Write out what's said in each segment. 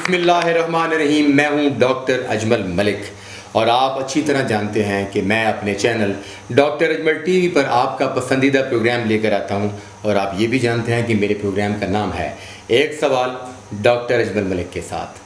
बिस्मिल्लाहिर्रहमानिर्रहीम। मैं हूं डॉक्टर अजमल मलिक और आप अच्छी तरह जानते हैं कि मैं अपने चैनल डॉक्टर अजमल टीवी पर आपका पसंदीदा प्रोग्राम लेकर आता हूं और आप ये भी जानते हैं कि मेरे प्रोग्राम का नाम है एक सवाल डॉक्टर अजमल मलिक के साथ।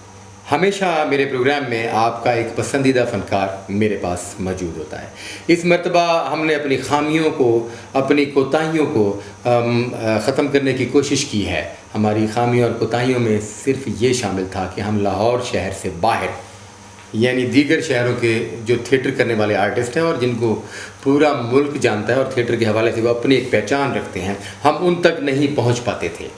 हमेशा मेरे प्रोग्राम में आपका एक पसंदीदा फ़नकार मेरे पास मौजूद होता है। इस मर्तबा हमने अपनी ख़ामियों को, अपनी कोताहियों को ख़त्म करने की कोशिश की है। हमारी ख़ामियों और कोताहियों में सिर्फ ये शामिल था कि हम लाहौर शहर से बाहर यानी दीगर शहरों के जो थिएटर करने वाले आर्टिस्ट हैं और जिनको पूरा मुल्क जानता है और थिएटर के हवाले से वो अपनी एक पहचान रखते हैं, हम उन तक नहीं पहुँच पाते थे।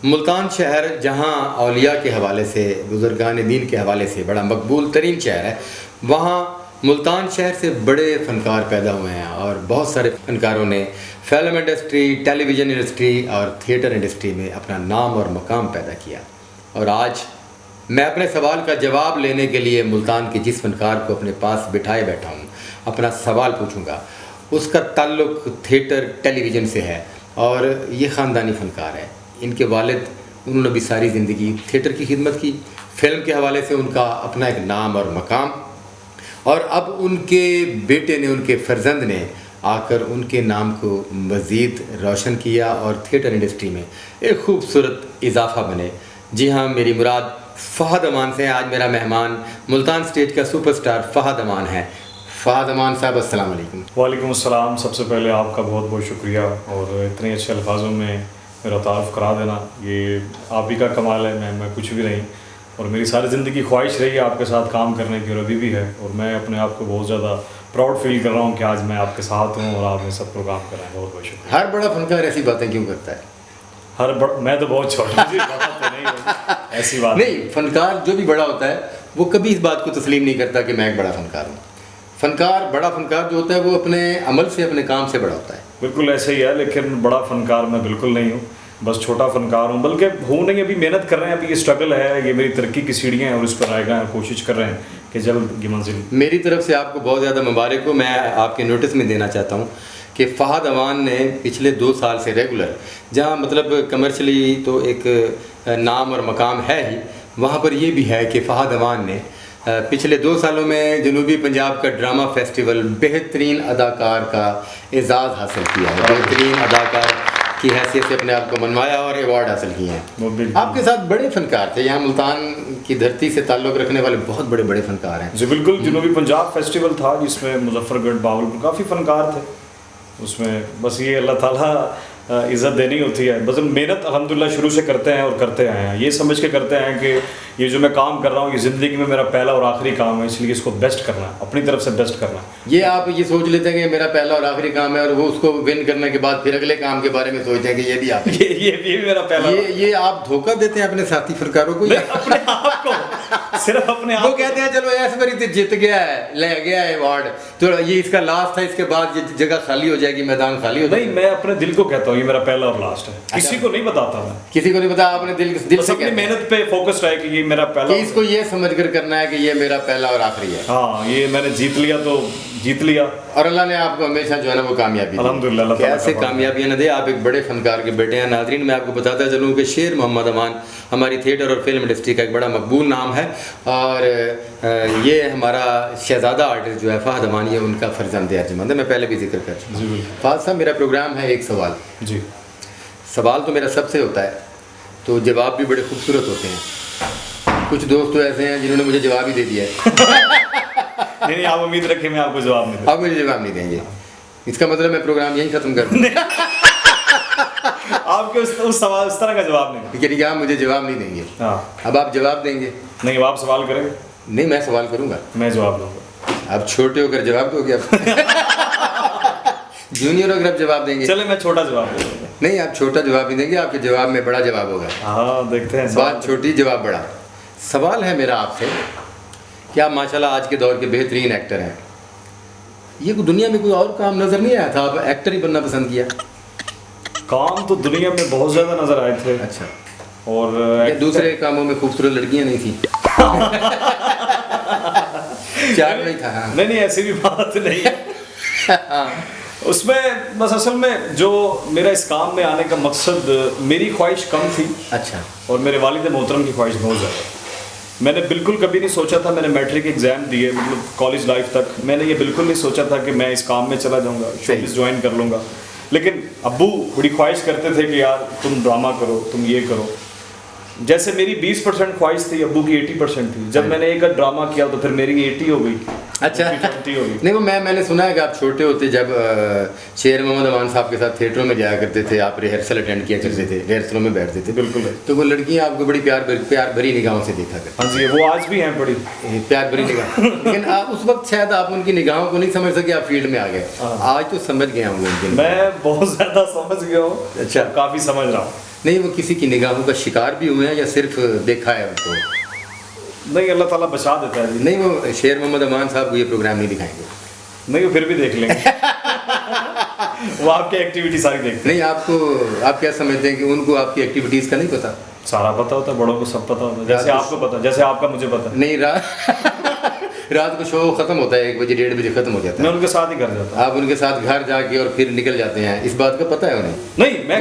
मुल्तान शहर जहाँ औलिया के हवाले से, बुज़ुर्गान दीन के हवाले से बड़ा मकबूल तरीन शहर है, वहाँ मुल्तान शहर से बड़े फ़नकार पैदा हुए हैं और बहुत सारे फ़नकारों ने फ़िल्म इंडस्ट्री, टेलीविज़न इंडस्ट्री और थिएटर इंडस्ट्री में अपना नाम और मकाम पैदा किया। और आज मैं अपने सवाल का जवाब लेने के लिए मुल्तान के जिस फ़नकार को अपने पास बिठाए बैठा हूँ, अपना सवाल पूछूँगा। उसका ताल्लुक़ थिएटर, टेलीविज़न से है और ये ख़ानदानी फ़नकार है। इनके वालिद, उन्होंने भी सारी ज़िंदगी थिएटर की खिदमत की, फ़िल्म के हवाले से उनका अपना एक नाम और मकाम, और अब उनके बेटे ने, उनके फ़र्जंद ने आकर उनके नाम को मज़ीद रोशन किया और थिएटर इंडस्ट्री में एक खूबसूरत इजाफ़ा बने। जी हाँ, मेरी मुराद फ़हद अमान से है। आज मेरा मेहमान मुल्तान स्टेज का सुपरस्टार फ़हद अमान है। फ़हद अमान साहब, अस्सलाम वालेकुम। वालेकुम अस्सलाम। सबसे पहले आपका बहुत बहुत शुक्रिया और इतने अच्छे अल्फाजों में मेरा तारुफ़ करा देना, ये आप ही का कमाल है। मैं कुछ भी नहीं, और मेरी सारी ज़िंदगी ख्वाहिश रही है आपके साथ काम करने की और अभी भी है, और मैं अपने आप को बहुत ज़्यादा प्राउड फील कर रहा हूँ कि आज मैं आपके साथ हूँ और आप ये सब प्रोग्राम कर रहे हैं। बहुत बहुत शुक्रिया। हर बड़ा फ़नकार ऐसी बातें क्यों करता है? मैं तो बहुत छोटा तो नहीं, ऐसी बात नहीं। फ़नकार जो भी बड़ा होता है वो कभी इस बात को तस्लीम नहीं करता कि मैं एक बड़ा फ़नकार हूँ। फ़नकार, बड़ा फ़नकार जो होता है वो अपने अमल से, अपने काम से बड़ा होता है। बिल्कुल ऐसे ही है, लेकिन बड़ा फ़नकार मैं बिल्कुल नहीं हूँ, बस छोटा फ़नकार हूँ। बल्कि हूँ नहीं, अभी मेहनत कर रहे हैं, अभी ये स्ट्रगल है, ये मेरी तरक्की की सीढ़ियाँ हैं और इस पर आएगा, कोशिश कर रहे हैं कि जल्द की मंजिल। मेरी तरफ से आपको बहुत ज़्यादा मुबारक हो। मैं आपके नोटिस में देना चाहता हूँ कि फ़हद अमान ने पिछले 2 साल से रेगुलर, जहाँ मतलब कमर्शली तो एक नाम और मकाम है ही, वहाँ पर ये भी है कि फ़हद अमान ने पिछले 2 सालों में जनूबी पंजाब का ड्रामा फेस्टिवल बेहतरीन अदाकार का एजाज़ हासिल किया है। बेहतरीन अदाकार की हैसियत से अपने आप को मनवाया और एवार्ड हासिल किए हैं। आपके साथ बड़े फ़नकार थे, यहाँ मुल्तान की धरती से ताल्लुक़ रखने वाले बहुत बड़े बड़े फ़नकार हैं। जी बिल्कुल, जनूबी पंजाब फेस्टिवल था जिसमें मुजफ्फरगढ़, बावलपुर काफ़ी फ़नकार थे उसमें। बस ये अल्लाह ताला इज़्ज़त देनी होती है, बस मेहनत अल्हम्दुलिल्लाह शुरू से करते हैं और करते आए हैं। ये समझ के करते हैं कि ये जो मैं काम कर रहा हूँ ये ज़िंदगी में मेरा पहला और आखिरी काम है, इसलिए इसको बेस्ट करना है, अपनी तरफ से बेस्ट करना है। ये आप ये सोच लेते हैं कि मेरा पहला और आखिरी काम है और वो उसको विन करने के बाद फिर अगले काम के बारे में सोचते हैं कि ये भी आप ये भी मेरा पहला। ये आप धोखा देते हैं अपने साथी फ़नकारों को, अपने आप को, सिर्फ अपने आप। वो कहते हैं चलो ऐस बारी तो जीत गया है, ले गया है अवार्ड, तो ये इसका लास्ट है, इसके बाद ये जगह खाली हो जाएगी, मैदान खाली हो जाएगा। नहीं, मैं अपने दिल को कहता हूँ ये मेरा पहला और लास्ट है। किसी को नहीं बताता मैं, किसी को नहीं पता, आपने दिल से अपनी मेहनत पे फोकस है कि ये मेरा पहला, कि इसको ये समझ कर करना है कि ये मेरा पहला और आखिरी है। हाँ, ये मैंने जीत लिया तो जीत लिया, और अल्लाह ने आपको हमेशा जो है ना वो कामयाबी दी। अल्हम्दुलिल्लाह। कैसे कामयाबियाँ न दे, आप एक बड़े फ़नकार के बेटे हैं। नाज़रीन, मैं आपको बताता चलूँ कि शेर मोहम्मद अमान हमारी थिएटर और फिल्म इंडस्ट्री का एक बड़ा मकबूल नाम है, और ये हमारा शहज़ादा आर्टिस्ट जो है फ़हद अमान, ये उनका फ़र्जंद अर्जुमंद है। मैं पहले भी जिक्र कर चुका हूँ। फ़हद साहब, मेरा प्रोग्राम है एक सवाल। जी, सवाल तो मेरा सबसे होता है, तो जवाब भी बड़े खूबसूरत होते हैं। कुछ दोस्त तो ऐसे हैं जिन्होंने मुझे जवाब ही दे दिया है। नहीं, आप उम्मीद रखें मैं आपको जवाब नहीं दूंगा। आप मुझे जवाब नहीं देंगे, इसका मतलब मैं प्रोग्राम यहीं ख़त्म कर दूँ। आपके उस सवाल, उस तरह का जवाब नहीं, यानी कि आप मुझे जवाब नहीं देंगे। हाँ, अब आप जवाब देंगे? नहीं, अब आप सवाल करें, नहीं, मैं सवाल करूँगा, मैं जवाब दूंगा। आप छोटे होकर जवाब दोगे? जूनियर होकर आप जवाब देंगे? चले, मैं छोटा जवाब दूंगा। नहीं, आप छोटा जवाब नहीं देंगे, आपके जवाब में बड़ा जवाब होगा। हाँ, देखते हैं। बात छोटी, जवाब बड़ा। सवाल है मेरा आपसे कि आप माशाल्लाह आज के दौर के बेहतरीन एक्टर हैं। ये दुनिया में कोई और काम नज़र नहीं आया था, आप एक्टर ही बनना पसंद किया? काम तो दुनिया में बहुत ज़्यादा नज़र आए थे। अच्छा, और दूसरे कामों में खूबसूरत लड़कियां नहीं थी? चार नहीं था? हाँ। नहीं, ऐसी भी बात नहीं है। उसमें बस असल में जो मेरा इस काम में आने का मकसद, मेरी ख्वाहिश कम थी। अच्छा। और मेरे वालिद मोहतरम की ख्वाहिश बहुत ज़्यादा। मैंने बिल्कुल कभी नहीं सोचा था, मैंने मैट्रिक एग्जाम दिए, मतलब कॉलेज लाइफ तक मैंने ये बिल्कुल नहीं सोचा था कि मैं इस काम में चला जाऊंगा, शोबिज़ ज्वाइन कर लूँगा। लेकिन अब्बू बड़ी ख्वाहिश करते थे कि यार तुम ड्रामा करो, तुम ये करो। जैसे मेरी 20% ख्वाहिश थी, अब्बू की 80% थी। जब मैंने एक ड्रामा किया तो फिर मेरी 80 हो गई। अच्छा 20 हो गई। नहीं वो मैंने सुना है कि आप छोटे होते जब शेर मोहम्मद अमान साहब के साथ थिएटरों में जाया करते थे, आप रिहर्सल अटेंड किया करते थे, रिहर्सलों में बैठते थे। बिल्कुल है। तो वो लड़कियां आपको बड़ी प्यार भरी निगाहों से देखा करती। हाँ जी, वो आज भी हैं बड़ी प्यार भरी निगाह। लेकिन आप उस वक्त शायद आप उनकी निगाहों को नहीं समझ सके, आप फील्ड में आ गए। आज तो समझ गया हूँ उनकी। मैं बहुत ज़्यादा समझ गया हूँ। अच्छा, काफ़ी समझ रहा हूँ। नहीं वो किसी की निगाहों का शिकार भी हुए हैं या सिर्फ देखा है उनको? नहीं, अल्लाह ताला बचा देता है जी। नहीं वो शेर मोहम्मद अमान साहब को ये प्रोग्राम नहीं दिखाएंगे। नहीं, वो फिर भी देख लेंगे। वो आपकी एक्टिविटी सारी देखते नहीं आप क्या समझते हैं कि उनको आपकी एक्टिविटीज़ का नहीं पता? सारा पता होता है, बड़ों को सब पता होता है। जैसे आपको पता, जैसे आपका मुझे पता। नहीं रात को शो खत्म होता है 1 बजे 1:30 बजे खत्म हो जाता है। मैं उनके साथ ही घर जाता हूँ। आप उनके साथ घर जाके और फिर निकल जाते हैं, इस बात का पता है उन्हें? नहीं, मैं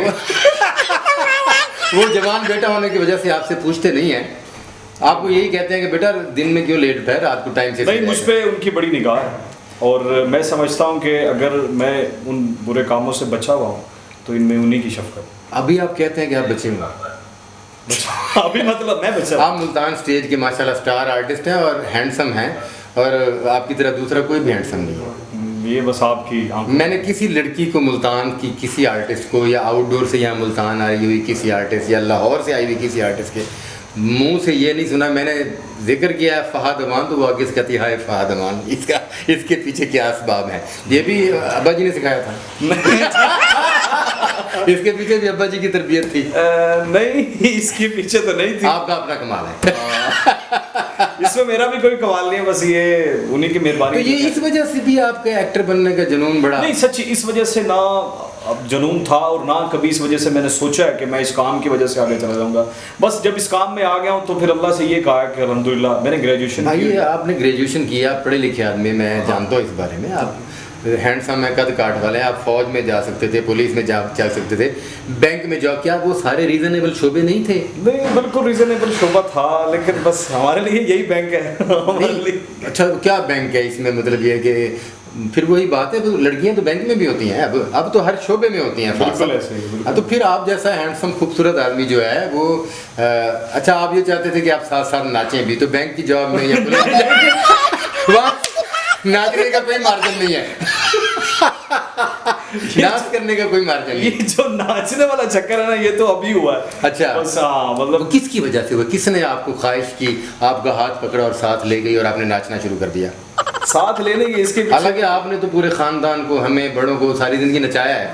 वो जवान बेटा होने की वजह से आपसे पूछते नहीं है, आपको यही कहते हैं कि बेटा दिन में क्यों लेट है, रात को टाइम से? नहीं, मुझ पे उनकी बड़ी निगाह है और मैं समझता हूँ कि अगर मैं उन बुरे कामों से बचा हुआ हूँ तो इनमें उन्हीं की शफ़क़त। अभी आप कहते हैं कि आप बचे हुए? अभी मतलब मैं बचा। आप मुल्तान स्टेज के माशाल्लाह स्टार आर्टिस्ट हैं और हैंडसम हैं, और आपकी तरह दूसरा कोई भी हैंडसम नहीं है। ये बस आपकी मैंने किसी लड़की को, मुल्तान की किसी आर्टिस्ट को, या आउटडोर से यहाँ मुल्तान आई हुई किसी आर्टिस्ट, या लाहौर से आई हुई किसी आर्टिस्ट के मुंह से ये नहीं सुना। मैंने जिक्र किया है फ़हाद अमान तो वो आगे से कहती है फ़हाद अमान, इसके पीछे क्या असबाब है? ये भी अब्बा जी ने सिखाया था? इसके पीछे भी अब्बा जी की तरबियत थी? नहीं, इसके पीछे तो नहीं थी। आपका अपना कमाल है। इसमें मेरा भी कोई कमाल नहीं है, बस ये उन्हीं की मेहरबानी। तो ये इस वजह से भी आपका एक्टर बनने का जुनून बढ़ा? नहीं, सच्ची इस वजह से ना अब जुनून था और ना कभी इस वजह से मैंने सोचा है कि मैं इस काम की वजह से आगे चला जाऊंगा। बस जब इस काम में आ गया हूँ तो फिर अल्लाह से ये कहा कि अल्हम्दुलिल्लाह मैंने ग्रेजुएशन भाई आपने ग्रेजुएशन किया, पढ़े लिखे आदमी, मैं जानता हूँ इस बारे में। आप हैंडसम है, कद काट वाले हैं, आप फौज में जा सकते थे, पुलिस में जा सकते थे, बैंक में जॉब, क्या वो सारे रीजनेबल शोबे नहीं थे? नहीं, बिल्कुल रीजनेबल शोबा था, लेकिन बस हमारे लिए यही बैंक है। हमारे लिए अच्छा, क्या बैंक है इसमें? मतलब ये कि फिर वही बात है, लड़कियां तो बैंक में भी होती हैं, अब तो हर शोबे में होती हैं। बिल्कुल ऐसे ही, बिल्कुल। तो फिर आप जैसा हैंडसम खूबसूरत आदमी जो है वो अच्छा, आप ये चाहते थे कि आप साथ साथ नाचें भी, तो बैंक की जॉब में या पुलिस में वहाँ नाचने का कोई मार्जिन नहीं है। डांस करने का कोई मार्जिन नहीं। ये जो नाचने वाला चक्कर है ना, ये तो अभी हुआ है। अच्छा, बस हाँ, मतलब किसकी वजह से हुआ? किसने आपको ख्वाहिश की, आपका हाथ पकड़ा और साथ ले गई और आपने नाचना शुरू कर दिया? साथ लेने की इसके हालांकि आपने तो पूरे खानदान को, हमें बड़ों को सारी जिंदगी नचाया है।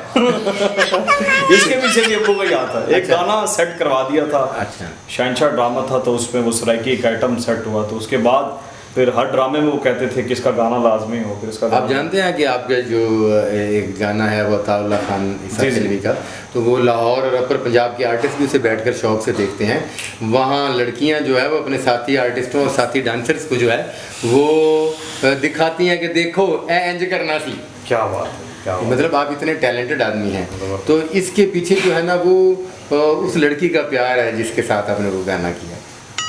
इसके पीछे भी अब्बू का याद था। एक गाना सेट करवा दिया था। अच्छा, शहंशाह ड्रामा था तो उसमें वो सराइकी एक आइटम सेट हुआ, तो उसके बाद फिर हर ड्रामे में वो कहते थे कि इसका गाना लाजमी हो। फिर इसका आप जानते हैं कि आपका जो एक गाना है वो अताउल्लाह खान ईसा का, तो वो लाहौर और अपर पंजाब के आर्टिस्ट भी उसे बैठकर शौक से देखते हैं। वहाँ लड़कियाँ जो है वो अपने साथी आर्टिस्टों और साथी डांसर्स को जो है वो दिखाती हैं कि देखो एंज करना सी। क्या बात है, क्या बात। मतलब आप इतने टैलेंटेड आदमी हैं, तो इसके पीछे जो है ना वो उस लड़की का प्यार है जिसके साथ आपने वो गाना किया।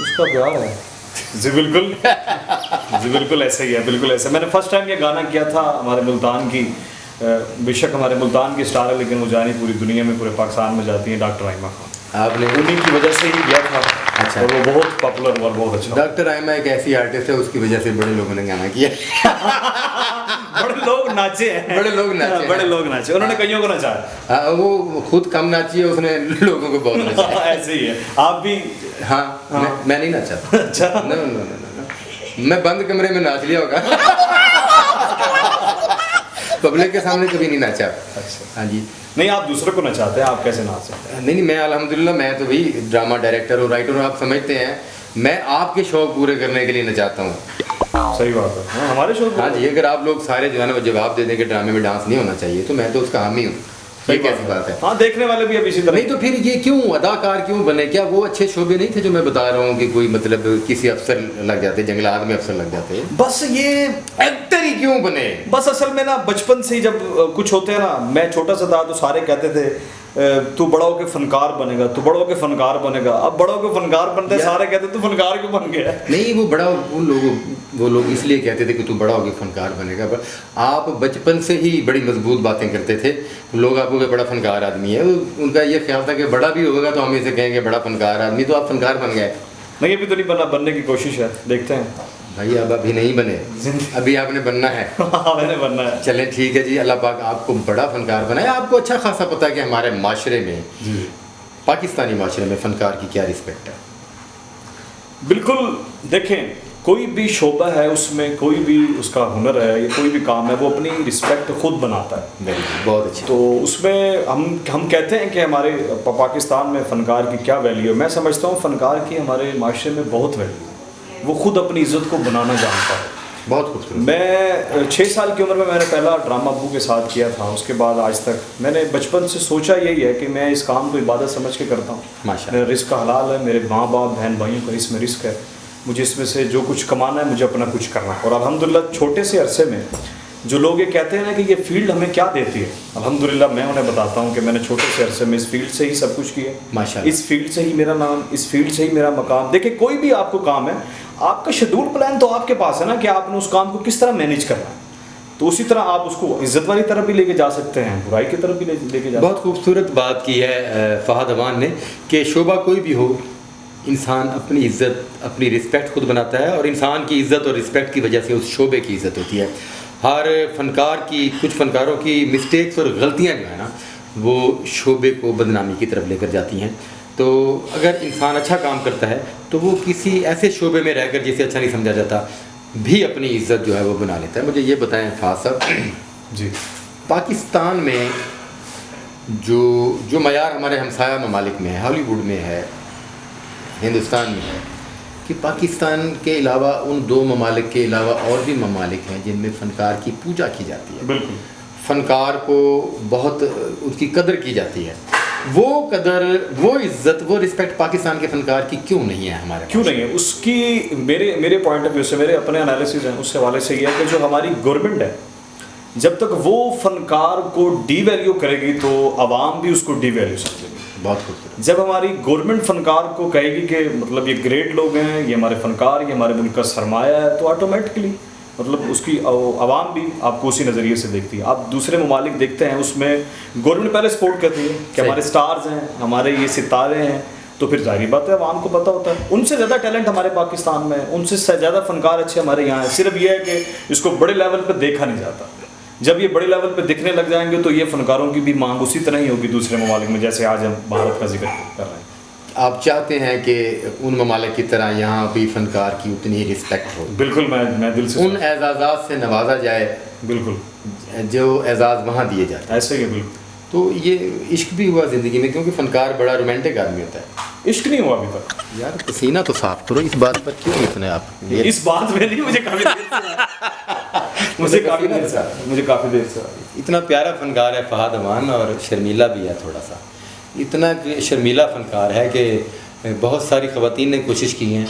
उसका प्यार है जी, बिल्कुल। जी बिल्कुल ऐसा ही है, बिल्कुल ऐसा। मैंने फर्स्ट टाइम ये गाना किया था हमारे मुल्तान की, बेशक हमारे मुल्तान की स्टार है लेकिन वो जानी पूरी दुनिया में, पूरे पाकिस्तान में जाती है, डॉक्टर राइमा खान। आपने उन्हीं की वजह से ही किया था। अच्छा, और वो बहुत पॉपुलर हुआ, बहुत अच्छा। डॉक्टर राइमा एक ऐसी आर्टिस्ट है, उसकी वजह से बड़े लोगों ने गाना किया। बड़े लोग नाचे हैं, बड़े लोग नाचे, बड़े लोग नाचे, उन्होंने कईयों को नचाया। वो खुद कम नाची है, उसने लोगों को बहुत नचाया। ऐसे ही है, आप भी। हाँ, मैं नहीं नाचा। अच्छा, मैं बंद कमरे में नाच लिया होगा। पब्लिक के सामने कभी नहीं नाचा। अच्छा, हाँ जी। नहीं, आप दूसरों को नचाते हैं, आप कैसे नाच सकते हैं? नहीं, मैं अल्हम्दुलिल्लाह मैं तो भी ड्रामा डायरेक्टर और राइटर हूँ, आप समझते हैं। मैं आपके शौक पूरे करने के लिए नचाता हूँ। सही बात है। हाँ, हमारे शौक। हाँ जी, अगर आप लोग सारे जो है ना वो जवाब दे दें कि ड्रामे में डांस नहीं होना चाहिए, तो मैं तो उसका हामी हूँ। ये कैसी बात है? हाँ, देखने वाले भी अब इसी तरह। नहीं तो फिर ये क्यों अदाकार क्यों बने? क्या वो अच्छे शोबे नहीं थे जो मैं बता रहा हूँ कि कोई मतलब किसी अफसर लग जाते, जंगलात में अफसर लग जाते? बस ये एक्टर ही क्यों बने? बस असल में ना बचपन से ही जब कुछ होते हैं ना, मैं छोटा सा था तो सारे कहते थे तू बड़ा होकर फनकार बनेगा, तू बड़ा होकर फनकार बनेगा। अब बड़ा होकर फनकार बनते सारे कहते तू फनकार क्यों बन गया? नहीं, वो लोग इसलिए कहते थे कि तू बड़ा होकर फनकार बनेगा, पर आप बचपन से ही बड़ी मजबूत बातें करते थे। लोग आपको बड़ा फनकार आदमी है, उनका ये ख्याल था कि बड़ा भी होगा तो हम इसे कहेंगे बड़ा फनकार आदमी, तो आप फनकार बन गए। नहीं, अभी तो नहीं बना, बनने की कोशिश है, देखते हैं भाई। अब अभी नहीं बने, अभी आपने बनना है। मैंने बनना है। चलें ठीक है जी, अल्लाह पाक आपको बड़ा फनकार बनाए। आपको अच्छा खासा पता है कि हमारे माशरे में जी, पाकिस्तानी माशरे में फ़नकार की क्या रिस्पेक्ट है। बिल्कुल, देखें कोई भी शोबा है, उसमें कोई भी उसका हुनर है या कोई भी काम है, वो अपनी रिस्पेक्ट खुद बनाता है। बहुत अच्छी। तो उसमें हम कहते हैं कि हमारे पाकिस्तान में फ़नकार की क्या वैल्यू है। मैं समझता हूँ फ़नकार की हमारे माशरे में बहुत वैल्यू है। वो खुद अपनी इज़्ज़त को बनाना जानता है। बहुत खूबसूरत। मैं 6 साल की उम्र में मैंने पहला ड्रामा अब्बू के साथ किया था। उसके बाद आज तक मैंने बचपन से सोचा यही है कि मैं इस काम को इबादत समझ के करता हूँ। माशाअल्लाह। मेरा रिस्क हलाल है, मेरे माँ बाप बहन भाइयों का इसमें रिस्क है, मुझे इसमें से जो कुछ कमाना है, मुझे अपना कुछ करना है। और अल्हम्दुलिल्लाह छोटे से अरसे में जो लोग ये कहते हैं ना कि ये फील्ड हमें क्या देती है, अल्हम्दुलिल्लाह मैं उन्हें बताता हूँ कि मैंने छोटे से अरसे में इस फील्ड से ही सब कुछ किया। माशाअल्लाह। इस फील्ड से ही मेरा नाम, इस फील्ड से ही मेरा मकाम। देखिए कोई भी आपको काम है, आपका शेड्यूल प्लान तो आपके पास है ना कि आपने उस काम को किस तरह मैनेज करना है। तो उसी तरह आप उसको इज्जत वाली तरफ भी लेके जा सकते हैं, बुराई की तरफ भी लेके जा। बहुत खूबसूरत बात की है फ़हद अमान ने कि शोबा कोई भी हो, इंसान अपनी इज़्ज़त, अपनी रिस्पेक्ट खुद बनाता है, और इंसान की इज़्ज़त और रिस्पेक्ट की वजह से उस शोबे की इज़्ज़त होती है। हर फनकार की, कुछ फनकारों की मिस्टेक्स और गलतियाँ जो है ना, वो शोबे को बदनामी की तरफ लेकर जाती हैं। तो अगर इंसान अच्छा काम करता है तो वो किसी ऐसे शोबे में रहकर जिसे अच्छा नहीं समझा जाता भी अपनी इज़्ज़त जो है वो बना लेता है। मुझे ये बताएं फ़ाज़ साहब जी, पाकिस्तान में जो मयार हमारे हमसाया ममालिक में है, हॉलीवुड में है, हिंदुस्तान में है, कि पाकिस्तान के अलावा उन 2 ममालिक के अलावा और भी ममालिक हैं जिनमें फ़नकार की पूजा की जाती है। बिल्कुल। फ़नकार को बहुत उसकी कदर की जाती है। वो कदर, वो इज़्ज़त, वो रिस्पेक्ट पाकिस्तान के फ़नकार की क्यों नहीं है हमारे? क्यों नहीं है उसकी? मेरे पॉइंट ऑफ व्यू से, मेरे अपने एनालिसिस हैं उस हवाले से ये है कि जो हमारी गवर्नमेंट है, जब तक वो फनकार को डीवैल्यू करेगी तो आवाम भी उसको डीवैल्यू समझेगी। बहुत खूबसूरत। जब हमारी गवर्नमेंट फनकार को कहेगी कि मतलब ये ग्रेट लोग हैं, ये हमारे फनकार, ये हमारे मुल्क का सरमाया है, तो ऑटोमेटिकली मतलब उसकी आवाम भी आपको उसी नज़रिए से देखती है। आप दूसरे ममालिक देखते हैं, उसमें गवर्नमेंट पहले सपोर्ट करती है कि हमारे स्टार्स हैं, हमारे ये सितारे हैं, तो फिर जाहिर बात है आवाम को पता होता है उनसे ज़्यादा टैलेंट हमारे पाकिस्तान में है, उनसे ज़्यादा फनकार अच्छे हमारे यहाँ हैं। सिर्फ ये है कि इसको बड़े लेवल पर देखा नहीं जाता। जब ये बड़े लेवल पे दिखने लग जाएंगे तो ये फनकारों की भी मांग उसी तरह ही होगी दूसरे ममालिक में, जैसे आज हम भारत का जिक्र कर रहे हैं। आप चाहते हैं कि उन ममालिक की तरह यहाँ भी फनकार की उतनी रिस्पेक्ट हो? बिल्कुल, मैं दिल से उन एजाज़ात से नवाजा जाए, बिल्कुल, जो एजाज़ वहाँ दिए जाते हैं। ऐसे ही है, बिल्कुल। तो ये इश्क भी हुआ ज़िंदगी में, क्योंकि फ़नकार बड़ा रोमांटिक आदमी होता है। इश्क नहीं हुआ अभी तक यार, पसीना तो साफ करो, इस बात पर क्यों इतने आप? इस बात में नहीं, मुझे काफ़ी देर से इतना प्यारा फनकार है फ़हद अमान, और शर्मीला भी है थोड़ा सा। इतना शर्मीला फनकार है कि बहुत सारी ख़वातीन ने कोशिश की हैं,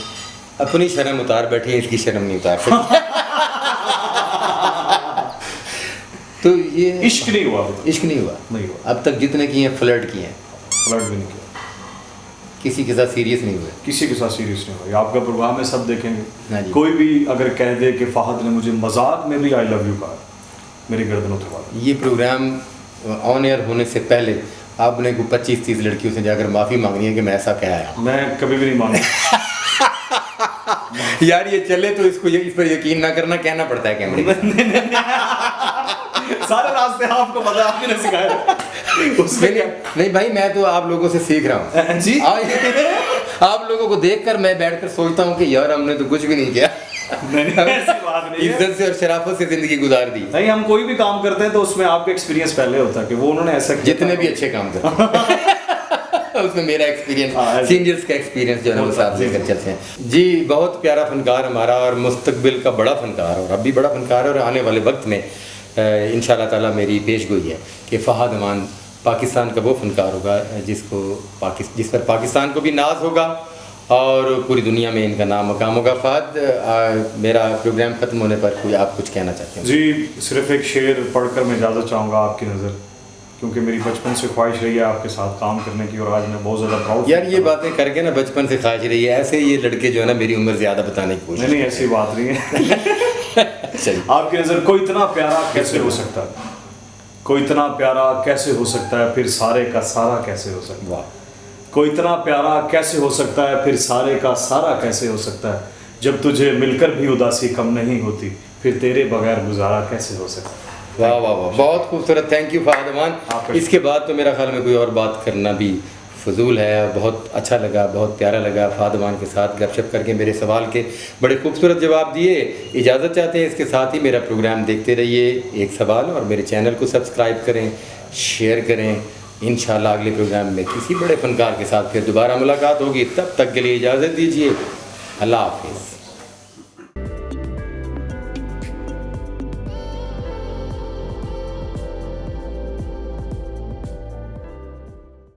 अपनी शर्म उतार बैठी हैं, इसकी शर्म नहीं उतार सकती। तो ये इश्क नहीं हुआ, इश्क नहीं हुआ अब तक। जितने किए हैं फ्लर्ट किए हैं, फ्लर्ट भी नहीं किया, किसी के साथ सीरियस नहीं हुए, किसी के साथ सीरियस नहीं हुआ। आपका प्रोग्राम है, सब हाँ देखेंगे। जी। कोई भी अगर कह दे कि फ़हद ने मुझे मजाक में भी आई लव यू कहा, मेरी गर्दन उठवा दे। ये प्रोग्राम ऑन एयर होने से पहले आपने को 25-30 लड़कियों से जाकर माफ़ी मांगनी है कि मैं ऐसा कह आया हूँ। मैं कभी भी नहीं मानूंगा। यार ये चले तो इसको इस पर यकीन ना करना, कहना पड़ता है कैमरे में। सारे रास्ते आपको पता है, आपने सिखाया उसमें। नहीं भाई, मैं तो आप लोगों से सीख रहा हूँ जी। आप लोगों को देखकर मैं बैठकर सोचता हूँ कि यार हमने तो कुछ भी नहीं किया। ऐसी बात नहीं है। इज्जत से और शराफत से जिंदगी गुजार दी। नहीं, हम कोई भी काम करते हैं तो उसमें आपका एक्सपीरियंस पहले होता है कि वो उन्होंने ऐसा किया। जितने भी अच्छे काम करते उसमें मेरा एक्सपीरियंस, सीनियर्स का एक्सपीरियंस जो है वो साथ लेकर चलते हैं। जी, बहुत प्यारा फनकार हमारा, और मुस्तकबिल का बड़ा फनकार, और अब भी बड़ा फनकार है, और आने वाले वक्त में इंशाअल्लाह ताला मेरी पेशगोई है कि फ़हद अमान पाकिस्तान का वो फनकार होगा जिस पर पाकिस्तान को भी नाज होगा और पूरी दुनिया में इनका नाम मकाम होगा। फ़हद, मेरा प्रोग्राम ख़त्म होने पर कोई आप कुछ कहना चाहते हैं? जी, सिर्फ एक शेर पढ़कर मैं इजाज़त चाहूँगा आपकी नज़र। क्योंकि मेरी बचपन से ख्वाहिश रही है आपके साथ काम करने की, और आज मैं बहुत ज़्यादा प्राउड। यार ये बातें करके ना बचपन से ख्वाहिश रही है, ऐसे ये लड़के जो है ना मेरी उम्र ज़्यादा बताने की कोशिश। नहीं ऐसी बात नहीं है। सही। आपकी नज़र कोई इतना प्यारा कैसे हो सकता है, कोई इतना प्यारा कैसे हो सकता है, फिर सारे का सारा कैसे हो सकता है। वाह। कोई इतना प्यारा कैसे हो सकता है, फिर सारे का सारा कैसे हो सकता है। जब तुझे मिलकर भी उदासी कम नहीं होती, फिर तेरे बगैर गुजारा कैसे हो सकता है। वाह वाह वाह, बहुत खूबसूरत। थैंक यू फहद अमान। इसके बाद तो मेरा ख्याल में कोई और बात करना भी फजूल है। बहुत अच्छा लगा, बहुत प्यारा लगा फहद अमान के साथ गपशप करके। मेरे सवाल के बड़े खूबसूरत जवाब दिए। इजाज़त चाहते हैं, इसके साथ ही मेरा प्रोग्राम देखते रहिए एक सवाल, और मेरे चैनल को सब्सक्राइब करें, शेयर करें। इंशाल्लाह अगले प्रोग्राम में किसी बड़े फ़नकार के साथ फिर दोबारा मुलाकात होगी। तब तक के लिए इजाज़त दीजिए। अल्लाह हाफिज़।